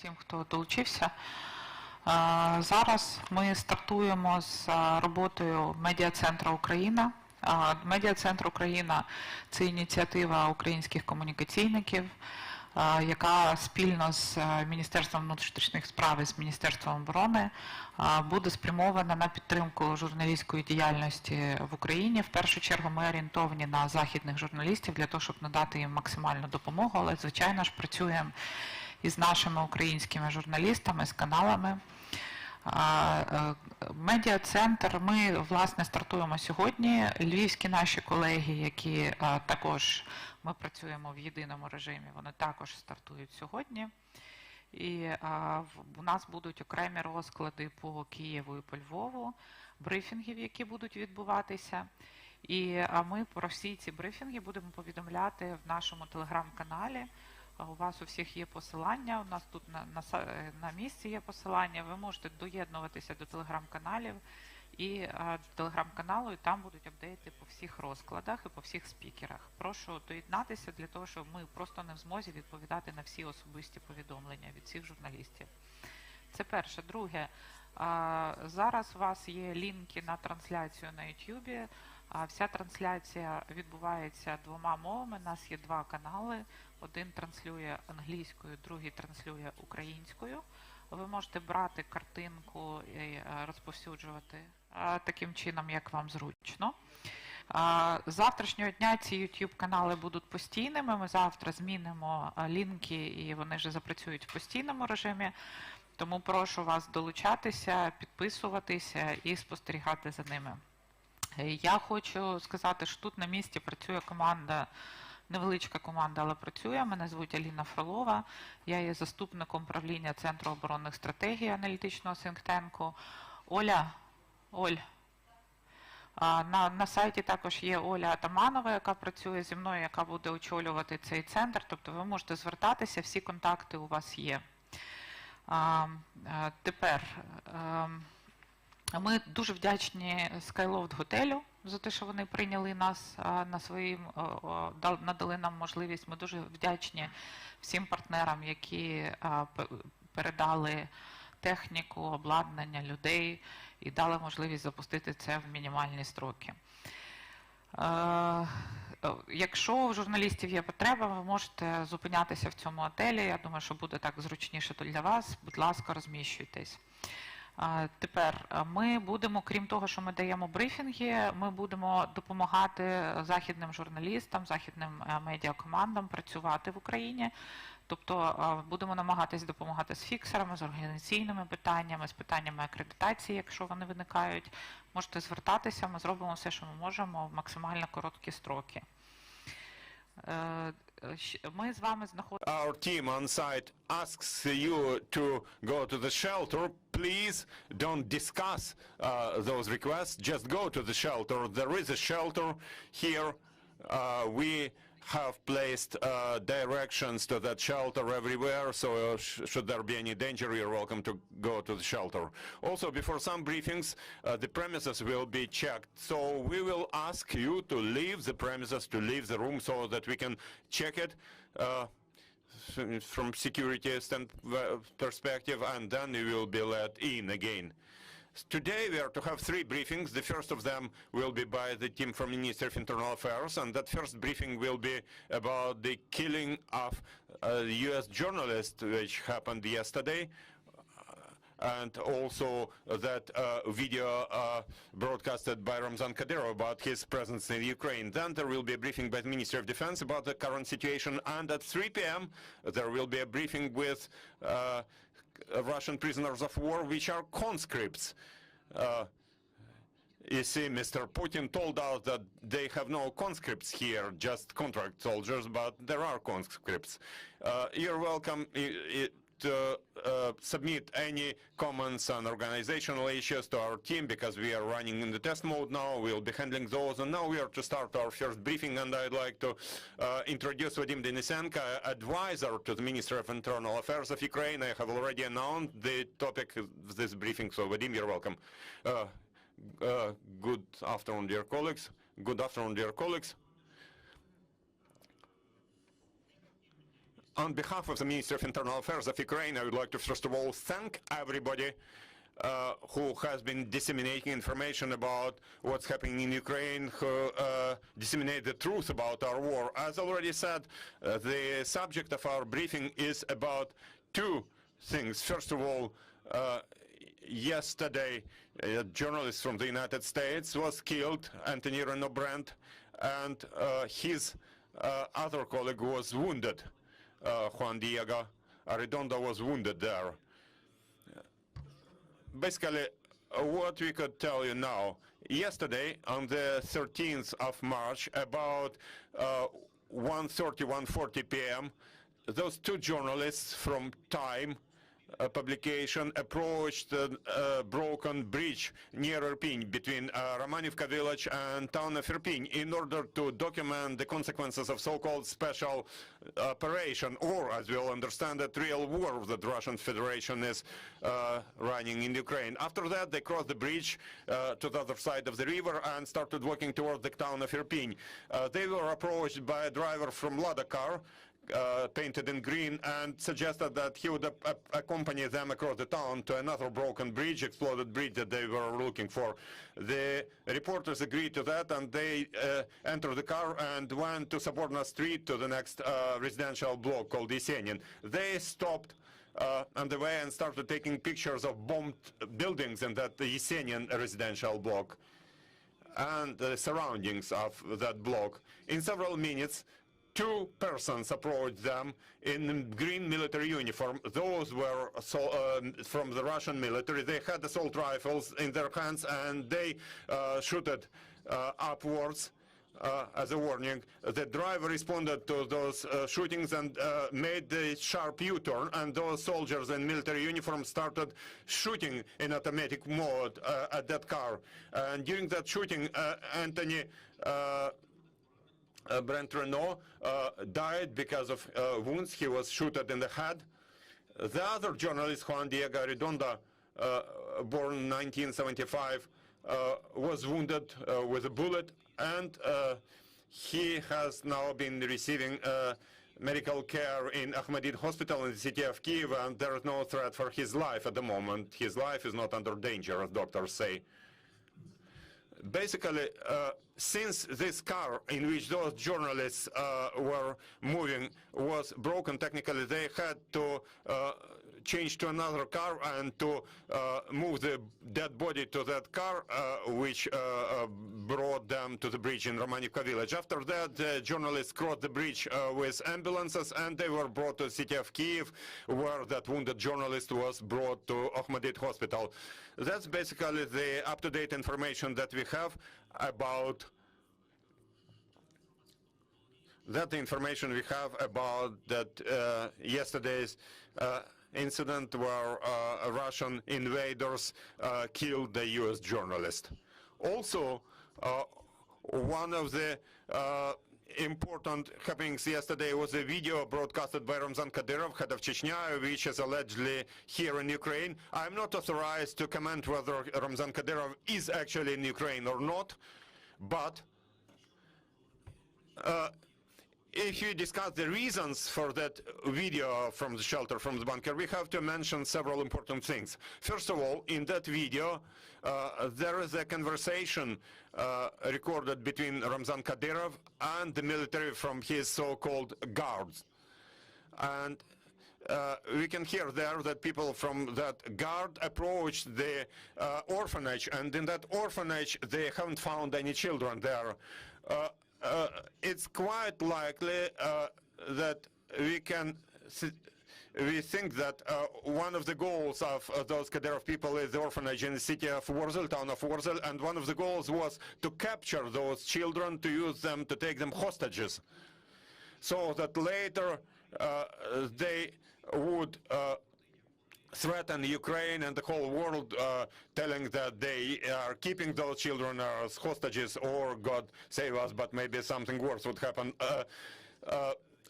всім, хто долучився. Зараз ми стартуємо з роботою Медіа-центру Україна. Медіа-центр Україна – це ініціатива українських комунікаційників, яка спільно з Міністерством внутрішніх справ і з Міністерством оборони буде спрямована на підтримку журналістської діяльності в Україні. В першу чергу ми орієнтовані на західних журналістів для того, щоб надати їм максимальну допомогу, але, звичайно ж, працюємо із нашими українськими журналістами, з каналами. Медіа-центр ми, власне, стартуємо сьогодні. Львівські наші колеги, які також ми працюємо в єдиному режимі, вони також стартують сьогодні. І у нас будуть окремі розклади по Києву і по Львову, брифінгів, які будуть відбуватися. І ми про всі ці брифінги будемо повідомляти в нашому телеграм-каналі. У вас у всіх є посилання, у нас тут на місці є посилання, ви можете доєднуватися до телеграм-каналів і телеграм-каналу, і там будуть апдейти по всіх розкладах і по всіх спікерах. Прошу доєднатися для того, щоб ми просто не в змозі відповідати на всі особисті повідомлення від всіх журналістів. Це перше. Друге, зараз у вас є лінки на трансляцію на YouTube. Вся трансляція відбувається двома мовами. У нас є два канали. Один транслює англійською, другий транслює українською. Ви можете брати картинку і розповсюджувати таким чином, як вам зручно. З завтрашнього дня ці YouTube-канали будуть постійними. Ми завтра змінимо лінки, і вони вже запрацюють в постійному режимі. Тому прошу вас долучатися, підписуватися і спостерігати за ними. Я хочу сказати, що тут на місці працює команда, невеличка команда, але працює. Мене звуть Аліна Фролова. Я є заступником правління Центру оборонних стратегій аналітичного синктенку. Оль, на сайті також є Оля Атаманова, яка працює зі мною, яка буде очолювати цей центр. Тобто ви можете звертатися, всі контакти у вас є. Тепер... Ми дуже вдячні Skyloft готелю за те, що вони прийняли нас на надали нам можливість. Ми дуже вдячні всім партнерам, які передали техніку, обладнання, людей і дали можливість запустити це в мінімальні строки. Якщо у журналістів є потреба, ви можете зупинятися в цьому готелі. Я думаю, що буде так зручніше для вас. Будь ласка, розміщуйтесь. Тепер ми будемо, крім того, що ми даємо брифінги, ми будемо допомагати західним журналістам, західним медіакомандам працювати в Україні. Тобто будемо намагатись допомагати з фіксерами, з організаційними питаннями, з питаннями акредитації, якщо вони виникають. Можете звертатися, ми зробимо все, що ми можемо в максимально короткі строки. Ми з вами знаходимося. Our team on site asks you to go to the shelter. Please don't discuss those requests. Just go to the shelter. There is a shelter here. We have placed directions to that shelter everywhere, so should there be any danger, you're welcome to go to the shelter. Also, before some briefings, the premises will be checked. So we will ask you to leave the premises, to leave the room, so that we can check it from security perspective, and then you will be let in again. Today we are to have three briefings. The first of them will be by the team from Ministry of Internal Affairs, and that first briefing will be about the killing of a US journalist, which happened yesterday, and also that video broadcasted by Ramzan Kadyrov about his presence in Ukraine. Then there will be a briefing by the Ministry of Defense about the current situation, and at 3 p.m. there will be a briefing with Russian prisoners of war, which are conscripts. You see, Mr. Putin told us that they have no conscripts here, just contract soldiers, but there are conscripts. You're welcome to submit any comments on organizational issues to our team, because we are running in the test mode now. We'll be handling those, and now we are to start our first briefing, and I'd like to introduce Vadym Denysenko, advisor to the Ministry of Internal Affairs of Ukraine. I have already announced the topic of this briefing, so Vadym, you're welcome. Good afternoon, dear colleagues. Good afternoon, dear colleagues. On behalf of the Ministry of Internal Affairs of Ukraine, I would like to first of all thank everybody who has been disseminating information about what's happening in Ukraine, who disseminate the truth about our war. As already said, the subject of our briefing is about two things. First of all, yesterday, a journalist from the United States was killed, Anthony Renaud Brandt, and his other colleague was wounded. Juan Diego Arredondo was wounded there. Basically, what we could tell you now, yesterday, on the 13th of March, about 1:30, 1:40 p.m., those two journalists from Time publication approached a broken bridge near Irpin between Romanivka village and town of Irpin in order to document the consequences of so-called special operation, or as we all understand it, real war that the Russian Federation is running in Ukraine. After that, they crossed the bridge to the other side of the river and started walking toward the town of Irpin. They were approached by a driver from Lada car, painted in green, and suggested that he would accompany them across the town to another broken bridge, exploded bridge that they were looking for. The reporters agreed to that, and they entered the car and went to Soborna Street to the next residential block called Yesenin. They stopped on the way and started taking pictures of bombed buildings in that Yesenin residential block and the surroundings of that block. In several minutes, two persons approached them in green military uniform. Those were from the Russian military. They had assault rifles in their hands, and they shooted upwards as a warning. The driver responded to those shootings and made the sharp U-turn, and those soldiers in military uniform started shooting in automatic mode at that car. And during that shooting, Anthony Brent Renaud died because of wounds. He was shot in the head. The other journalist, Juan Diego Arredondo, born in 1975, was wounded with a bullet, and he has now been receiving medical care in Ahmadid Hospital in the city of Kyiv, and there is no threat for his life at the moment. His life is not under danger, as doctors say. Basically, since this car in which those journalists were moving was broken, technically they had to change to another car and to move the dead body to that car, which brought them to the bridge in Romanivka village. After that, the journalists crossed the bridge with ambulances, and they were brought to the city of Kyiv, where that wounded journalist was brought to Ahmadid Hospital. That's basically the up-to-date information that we have about that yesterday's incident where Russian invaders killed the U.S. journalist. Also, one of the important happenings yesterday was a video broadcasted by Ramzan Kadyrov, head of Chechnya, which is allegedly here in Ukraine. I'm not authorized to comment whether Ramzan Kadyrov is actually in Ukraine or not, but if you discuss the reasons for that video from the shelter, from the bunker, we have to mention several important things. First of all, in that video, there is a conversation recorded between Ramzan Kadyrov and the military from his so-called guards. And we can hear there that people from that guard approached the orphanage, and in that orphanage they haven't found any children there. It's quite likely that we think that one of the goals of those Kadyrov people is the orphanage in the city of Warzel, town of Warzel, and one of the goals was to capture those children, to use them, to take them hostages, so that later they would threaten Ukraine and the whole world, telling that they are keeping those children as hostages, or God save us, but maybe something worse would happen.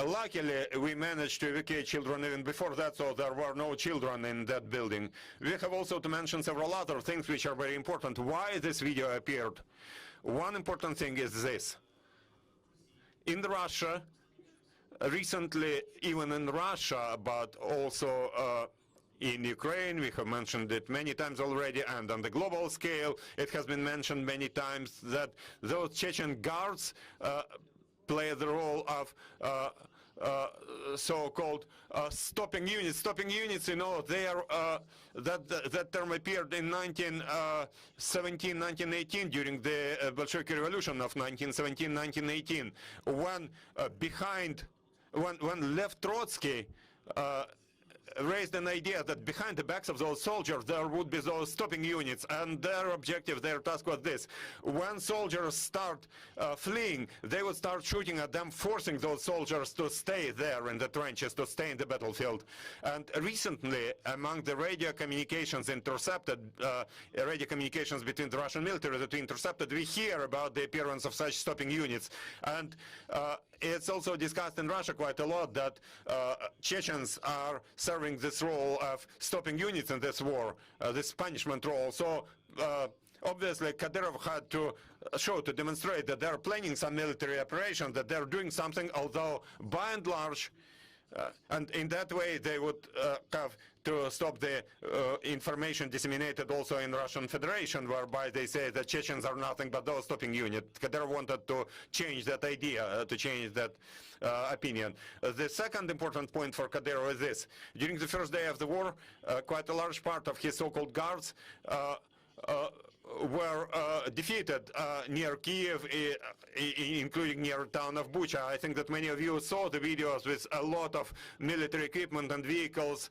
Luckily, we managed to evacuate children even before that, so there were no children in that building. We have also to mention several other things which are very important. Why this video appeared? One important thing is this. In Russia, recently, even in Russia, but also in Ukraine, we have mentioned it many times already, and on the global scale, it has been mentioned many times that those Chechen guards play the role of so-called stopping units. Stopping units, you know, they are that term appeared in 1917, 1918 during the Bolshevik Revolution of 1917, 1918, when when Lev Trotsky raised an idea that behind the backs of those soldiers there would be those stopping units, and their objective, their task was this: when soldiers start fleeing, they would start shooting at them, forcing those soldiers to stay there in the trenches, to stay in the battlefield. And recently, among the radio communications intercepted, radio communications between the Russian military that we intercepted, we hear about the appearance of such stopping units. And it's also discussed in Russia quite a lot that Chechens are serving this role of stopping units in this war, this punishment role. So obviously Kadyrov had to to demonstrate that they're planning some military operation, that they're doing something, although by and large, and in that way they would have to stop the information disseminated also in Russian Federation, whereby they say that Chechens are nothing but those stopping units. Kadyrov wanted to change that idea, to change that opinion. The second important point for Kadyrov is this: during the first day of the war, quite a large part of his so-called guards were defeated near Kyiv, including near the town of Bucha. I think that many of you saw the videos with a lot of military equipment and vehicles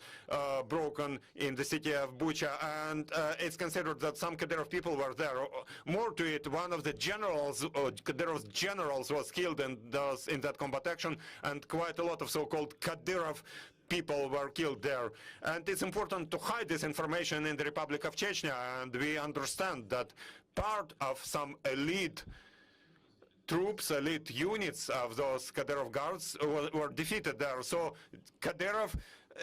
broken in the city of Bucha, and it's considered that some Kadyrov people were there. More to it, one of the generals, Kadyrov's generals, was killed in that combat action, and quite a lot of so-called Kadyrov people were killed there. And it's important to hide this information in the Republic of Chechnya, and we understand that part of some elite troops, elite units of those Kadyrov guards were defeated there. So Kadyrov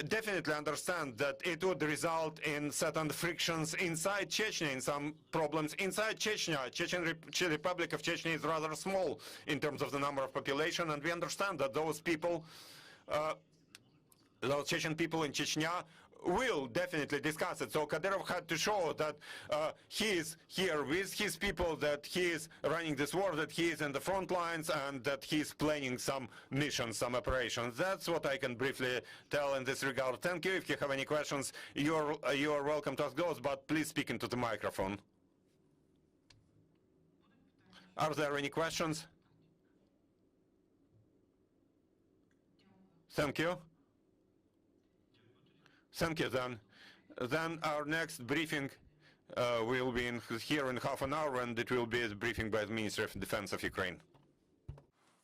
definitely understands that it would result in certain frictions inside Chechnya, in some problems inside Chechnya. Republic of Chechnya is rather small in terms of the number of population, and we understand that those people, those Chechen people in Chechnya, will definitely discuss it. So Kadyrov had to show that he is here with his people, that he is running this war, that he is in the front lines, and that he is planning some missions, some operations. That's what I can briefly tell in this regard. Thank you. If you have any questions, you are welcome to ask those, but please speak into the microphone. Are there any questions? Thank you. Thank you, then. Then our next briefing will be here in half an hour, and it will be a briefing by the Ministry of Defense of Ukraine.